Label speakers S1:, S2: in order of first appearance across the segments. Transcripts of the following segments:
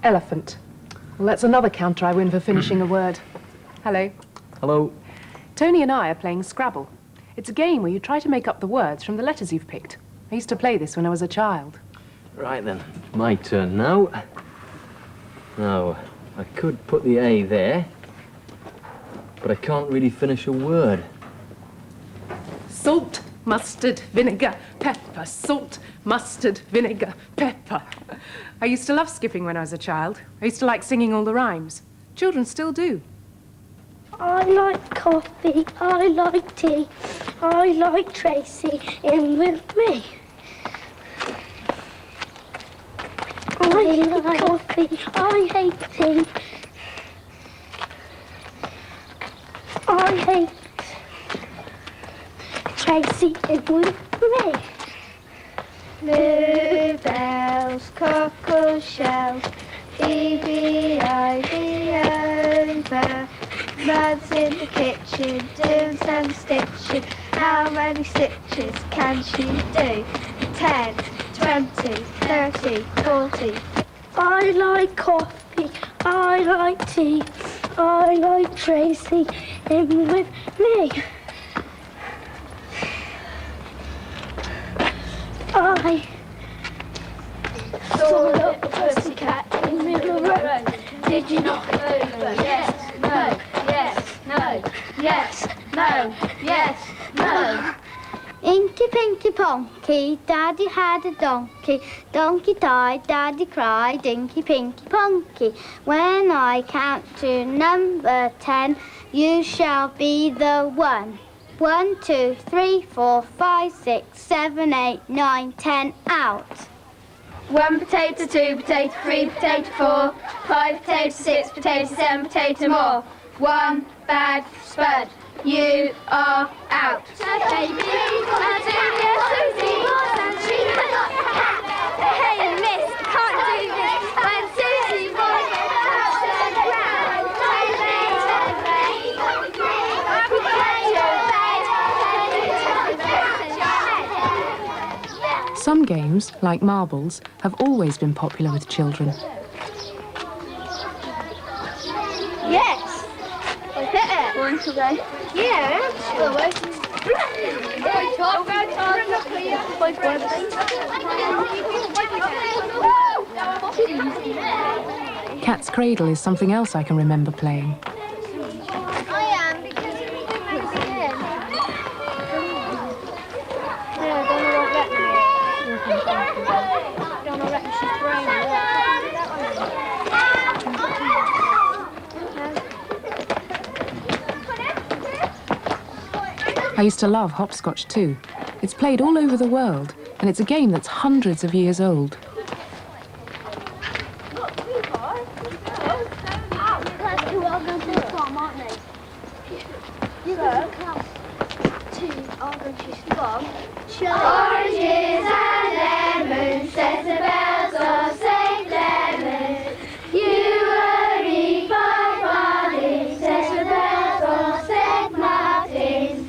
S1: Elephant. Well, that's another counter I win for finishing a word. Hello.
S2: Hello.
S1: Tony and I are playing Scrabble. It's a game where you try to make up the words from the letters you've picked. I used to play this when I was a child.
S2: Right then, my turn now. Now, I could put the A there, but I can't really finish a word.
S1: Salt, mustard, vinegar, pepper. Salt, mustard, vinegar, pepper. I used to love skipping when I was a child. I used to like singing all the rhymes. Children still do.
S3: I like coffee, I like tea, I like Tracy in with me. I like coffee, I hate tea. I hate Tracy in with me.
S4: Bluebells, cockle shells, E-B-I-B over. Mud's in the kitchen, doing some stitching. How many stitches can she do? 10, 20, 30, 40.
S3: I like coffee, I like tea, I like Tracy in with me. I saw a little pussycat in the middle of the road. Did you knock it over? Yes, no, yes, no, yes, no, yes, no.
S4: Inky, pinky, ponky, Daddy had a donkey. Donkey died, Daddy cried, Inky, pinky, ponky. When I count to number 10, you shall be the one. 1, 2, 3, 4, 5, 6, 7, 8, 9, 10, out. 1 potato, 2 potato, 3 potato, 4, 5 potato, 6 potato, 7 potato more. 1 bag spud. You are out. Hey, miss, can't do this. When Susie was
S1: Some games, like marbles, have always been popular with children.
S4: yes. Hit it. Want to go? Yeah.
S1: Cat's Cradle is something else I can remember playing.
S4: I am because it's in.
S1: I used to love hopscotch too. It's played all over the world, and it's a game that's hundreds of years old.
S4: Oranges and lemons, says the bells of St. Lemons. You worry by Barney, says the bells of St. Martin's.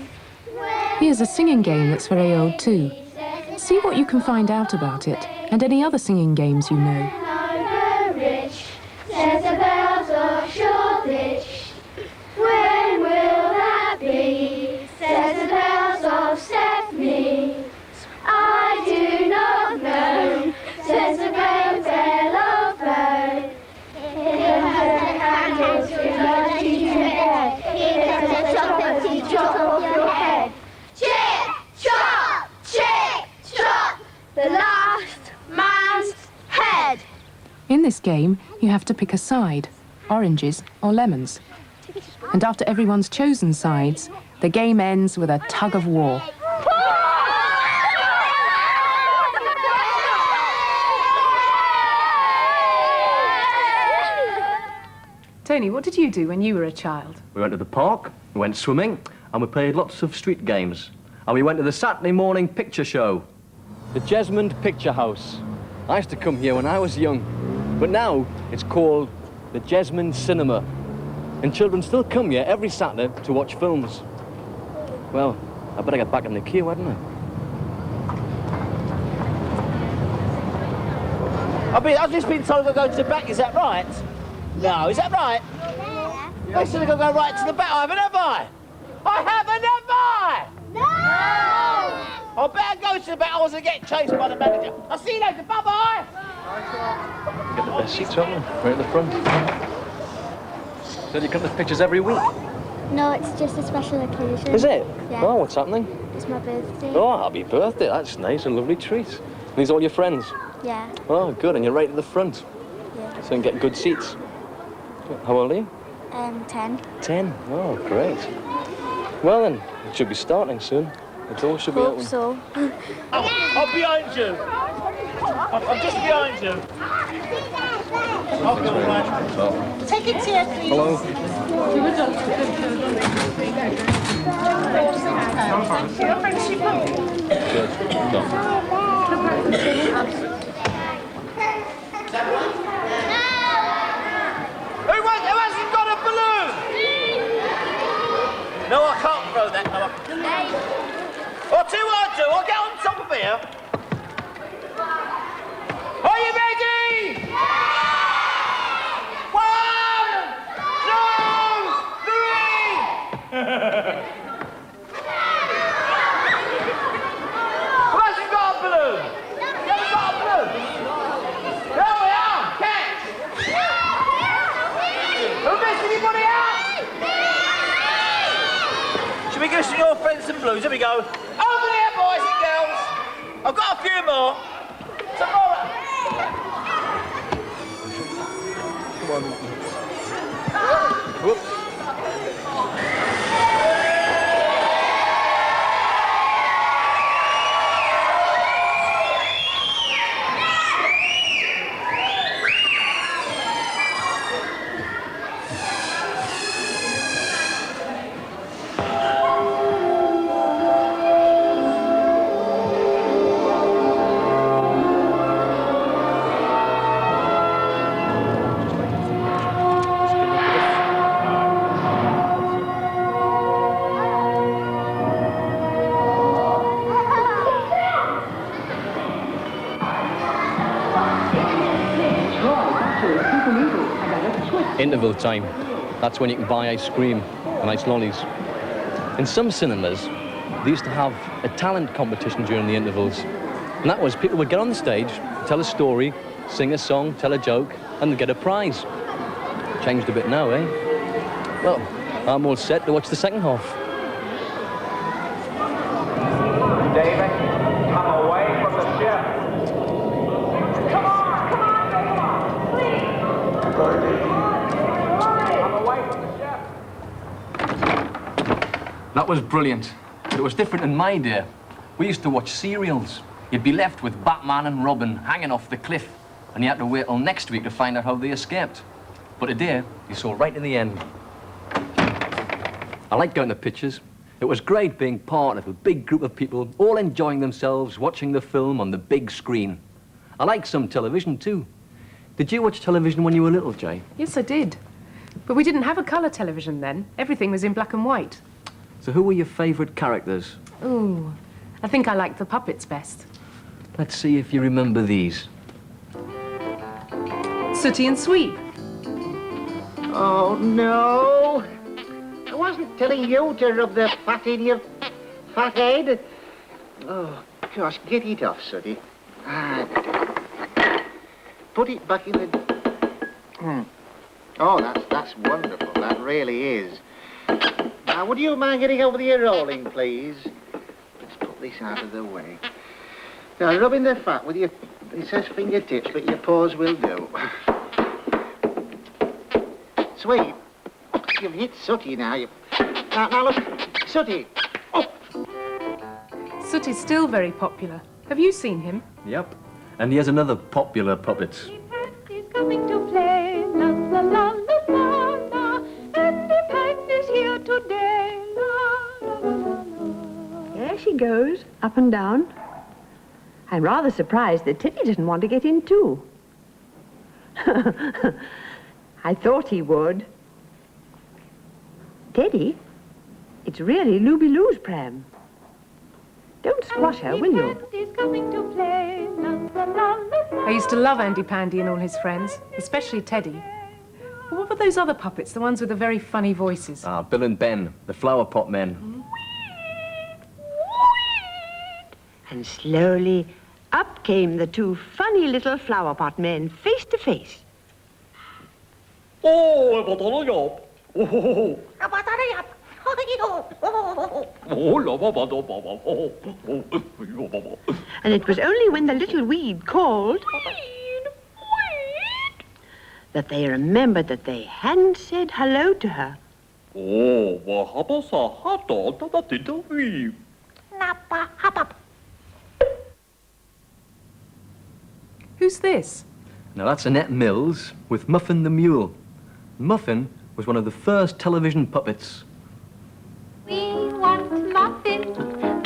S1: Here's a singing game that's very old too. See what you can find out about it, and any other singing games you know.
S4: Over rich, says the bells of Shoreditch. When will that be? Says the bells of Stepney. I do not know, says the brave bell of Bow. It has a candle to light your head. It has a chocolate to drop off your head. Chip, chop, chip, chop, the last man's head.
S1: In this game, you have to pick a side, oranges or lemons. And after everyone's chosen sides, the game ends with a tug of war. Tony, what did you do when you were a child?
S2: We went to the park, we went swimming, and we played lots of street games. And we went to the Saturday morning picture show, the Jesmond Picture House. I used to come here when I was young, but now it's called the Jesmond Cinema. And children still come here every Saturday to watch films. Well, I better get back in the queue, hadn't I?
S5: I've just been told to go to the back, is that right? No, is that right?
S4: Yeah.
S5: They said I've got to go right to the back. I haven't, have I? I haven't, have I?
S4: No!
S5: I better go to the back. I wasn't getting chased by the manager. I'll see you later. Bye-bye.
S2: Get the best seats, haven't we? Right at the front. So you come to pictures every week?
S4: No, it's just a special occasion.
S2: Is it?
S4: Yeah.
S2: Oh, what's happening?
S4: It's my birthday.
S2: Oh, happy birthday. That's nice, a lovely treat. And these all your friends?
S4: Yeah.
S2: Oh, good. And you're right at the front.
S4: Yeah.
S2: So you can get good seats. How old are you?
S4: 10.
S2: 10. Oh, great. Well then, it should be starting soon. The door should be
S4: Hope
S2: open.
S4: so.
S5: I'm behind you. I'm just behind you. I'll go right.
S6: Take a chair, please.
S2: Hello. Good. No.
S5: Who hasn't got a balloon? No, I can't throw that. No, I'll tell you what I'll do. I'll get on top of here. Are you ready? Yeah! 1, 2, 3. Who hasn't got a balloon? Who hasn't got a balloon? There we are. Catch. Who missed anybody out? Should we give some your friends some blues? Here we go. Over there, boys and girls. I've got a few more. Tomorrow.
S2: Come on. Whoops. Interval time. That's when you can buy ice cream and ice lollies. In some cinemas, they used to have a talent competition during the intervals. And that was people would get on the stage, tell a story, sing a song, tell a joke, and they'd get a prize. Changed a bit now, eh? Well, I'm all set to watch the second half.
S7: David, come away from the ship. Come on, please. Come away from the ship.
S2: That was brilliant. It was different in my day. We used to watch serials. You'd be left with Batman and Robin hanging off the cliff, and you had to wait till next week to find out how they escaped. But today, you saw right in the end. I like going to pictures. It was great being part of a big group of people, all enjoying themselves, watching the film on the big screen. I like some television, too. Did you watch television when you were little, Jaye?
S1: Yes, I did. But we didn't have a colour television then. Everything was in black and white.
S2: So who were your favourite characters?
S1: Ooh, I think I liked the puppets best.
S2: Let's see if you remember these.
S1: Sooty and Sweep.
S6: Oh, no. I wasn't telling you to rub the fat in your fat head. Oh, gosh, get it off, Sooty. Ah, put it back in the... Oh, that's wonderful. That really is. Now, would you mind getting over the rolling, please? Let's put this out of the way. Now, rubbing the fat with your... It says fingertips, but your paws will do. Sweet. You've hit Sooty now. Now look, Sooty. Oh.
S1: Sooty's still very popular. Have you seen him?
S2: Yep. And he has another popular puppet.
S3: Pandy's coming to play, la la la la la la. Pandy's here today, la la la la.
S8: There she goes, up and down. I'm rather surprised that Teddy didn't want to get in too. I thought he would. Teddy, it's really Looby Loo's pram. Don't squash her, will you?
S3: Pandy's coming to play, la la la la la.
S1: I used to love Andy Pandy and all his friends, especially Teddy. But what were those other puppets, the ones with the very funny voices?
S2: Ah, Bill and Ben, the flower pot men.
S8: And slowly up came the two funny little flower pot men, face to face. And it was only when the little weed called that they remembered that they hadn't said hello to her.
S1: Who's this?
S2: Now that's Annette Mills with Muffin the Mule. Muffin was one of the first television puppets.
S3: We want Muffin,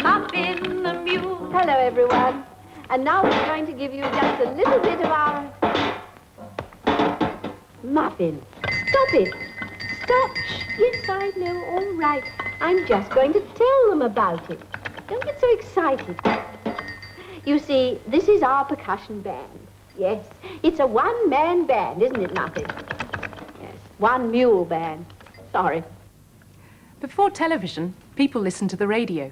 S3: Muffin the Mule.
S8: Hello, everyone. And now we're going to give you just a little bit of our... Muffin. Stop it. Stop. Yes, I know. All right. I'm just going to tell them about it. Don't get so excited. You see, this is our percussion band. Yes, it's a one-man band, isn't it, Muffin? Yes, one mule band. Sorry.
S1: Before television, people listened to the radio.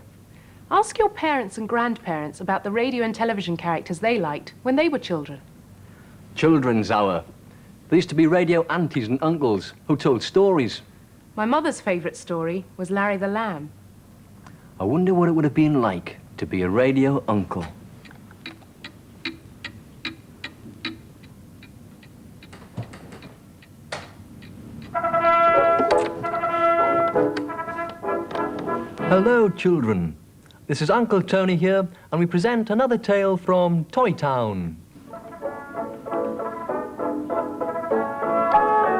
S1: Ask your parents and grandparents about the radio and television characters they liked when they were children.
S2: Children's Hour. There used to be radio aunties and uncles who told stories.
S1: My mother's favourite story was Larry the Lamb.
S2: I wonder what it would have been like to be a radio uncle. Hello, children. This is Uncle Tony here, and we present another tale from Toy Town.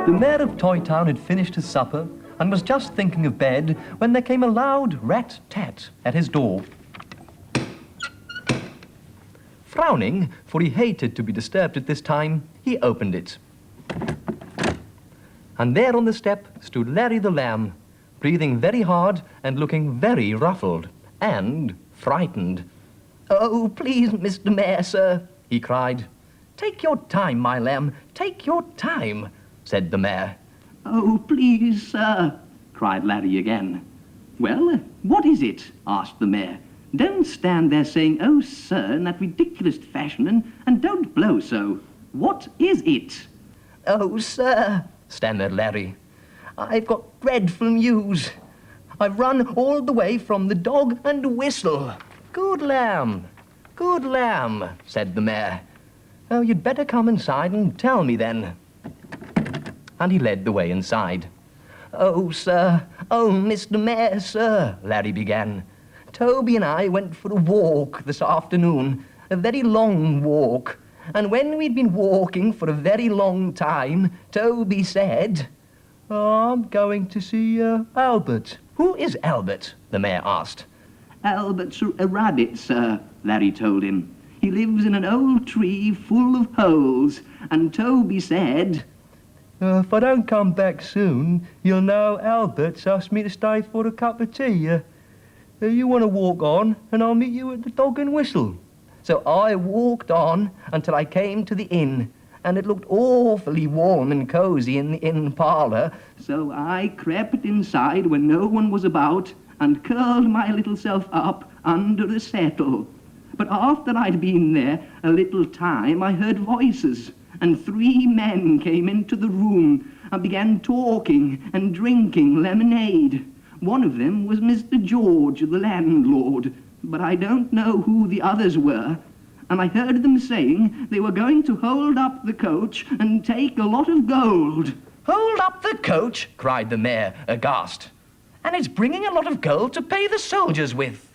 S2: The mayor of Toy Town had finished his supper and was just thinking of bed when there came a loud rat-tat at his door. Frowning, for he hated to be disturbed at this time, he opened it. And there on the step stood Larry the Lamb, breathing very hard and looking very ruffled and frightened. "Oh, please, Mr. Mayor, sir," he cried. "Take your time, my lamb, take your time," said the mayor.
S9: "Oh, please, sir," cried Larry again. "Well, what is it?" asked the mayor. "Don't stand there saying, 'Oh, sir,' in that ridiculous fashion, and don't blow so. What is it?"
S2: "Oh, sir," stammered Larry, "I've got dreadful news. I've run all the way from the Dog and Whistle." Good lamb," said the mayor. "Oh, you'd better come inside and tell me then." And he led the way inside. "Oh, sir, oh, Mr. Mayor, sir," Larry began. "Toby and I went for a walk this afternoon, a very long walk. And when we'd been walking for a very long time, Toby said, 'Oh, I'm going to see Albert.'" "Who is Albert?" the mayor asked.
S9: "Albert's a rabbit, sir," Larry told him. "He lives in an old tree full of holes, and Toby said,
S2: If I don't come back soon, you'll know Albert's asked me to stay for a cup of tea. You want to walk on, and I'll meet you at the Dog and Whistle." So I walked on until I came to the inn, and it looked awfully warm and cosy in the inn parlour.
S9: So I crept inside when no one was about and curled my little self up under a settle. But after I'd been there a little time, I heard voices, and 3 men came into the room and began talking and drinking lemonade. One of them was Mr. George, the landlord, but I don't know who the others were. And I heard them saying they were going to hold up the coach and take a lot of gold.
S2: "Hold up the coach?" cried the mayor, aghast. "And it's bringing a lot of gold to pay the soldiers with."